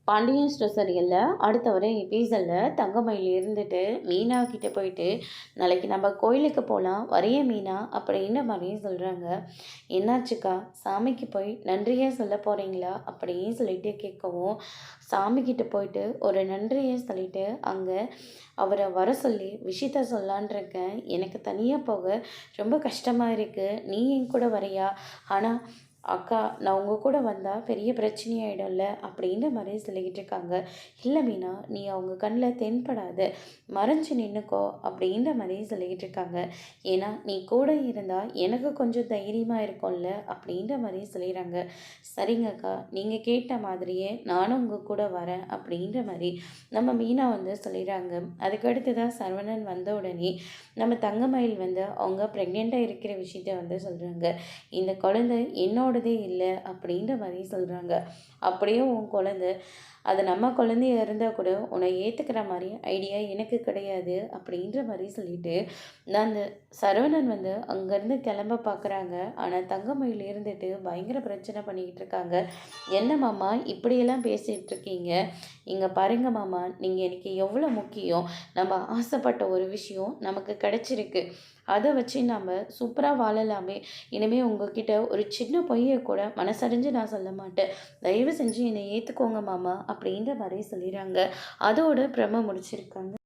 Pandian store சீரியலில் அடுத்த வர எபிசோடில் தங்கமயில் இருந்துட்டு மீனா கிட்ட போயிட்டு நாளைக்கு நம்ம கோயிலுக்கு போகலாம் வரைய மீனா அப்படின்ற மாதிரியும் சொல்கிறாங்க. என்னாச்சுக்கா, சாமிக்கு போய் நன்றியே சொல்ல போகிறீங்களா அப்படின்னு சொல்லிட்டு கேட்கவும், சாமிக்கிட்ட போயிட்டு ஒரு நன்றியை சொல்லிட்டு அங்கே அவரை வர சொல்லி விஷயத்த சொல்லான் இருக்கேன். எனக்கு தனியாக போக ரொம்ப கஷ்டமாக இருக்குது, நீ என் கூட வரையா? ஆனால் அக்கா, நான் உங்கள் கூட வந்தால் பெரிய பிரச்சனையாயிடும்ல அப்படின்ற மாதிரி சொல்லிக்கிட்டு இருக்காங்க. இல்லை மீனா, நீ அவங்க கண்ணில் தென்படாத, மறைஞ்சு நின்றுக்கோ அப்படின்ற மாதிரி சொல்லிக்கிட்டு இருக்காங்க. ஏன்னா நீ கூட இருந்தால் எனக்கு கொஞ்சம் தைரியமாக இருக்கும்ல அப்படின்ற மாதிரி சொல்லிடுறாங்க. சரிங்கக்கா, நீங்கள் கேட்ட மாதிரியே நானும் உங்கள் கூட வரேன் அப்படின்ற மாதிரி நம்ம மீனா வந்து சொல்லிடுறாங்க. அதுக்கடுத்து தான் சரவணன் வந்த உடனே நம்ம தங்கமயில் வந்து அவங்க ப்ரெக்னெண்ட்டாக இருக்கிற விஷயத்த வந்து சொல்கிறாங்க. இந்த குழந்தை என்னோடதே இல்லை அப்படின்ற மாதிரி சொல்கிறாங்க. அப்படியே உன் குழந்தை, அது நம்ம குழந்தைய இருந்தால் கூட உன்னை ஏற்றுக்கிற மாதிரி ஐடியா எனக்கு கிடையாது அப்படின்ற மாதிரி சொல்லிட்டு நான் அந்த சரவணன் வந்து அங்கேருந்து கிளம்ப பார்க்குறாங்க. ஆனால் தங்கமயில் இருந்துட்டு பயங்கர பிரச்சனை பண்ணிக்கிட்டு இருக்காங்க. என்ன மாமா இப்படியெல்லாம் பேசிகிட்டு இருக்கீங்க? இங்கே பாருங்க மாமா, நீங்கள் எனக்கு எவ்வளோ முக்கியம். நம்ம ஆசைப்பட்ட ஒரு விஷயம் நமக்கு கிடைச்சிருக்கு, அதை வச்சு நம்ம சூப்பராக வாழலாமே. இனிமேல் உங்ககிட்ட ஒரு சின்ன பொய்யை கூட மனசறிஞ்சு நான் சொல்ல மாட்டேன், தயவு செஞ்சு என்னை ஏற்றுக்கோங்க மாமா அப்படின்ற மாதிரி சொல்லிடுறாங்க. அதோட பிரம முடிச்சிருக்காங்க.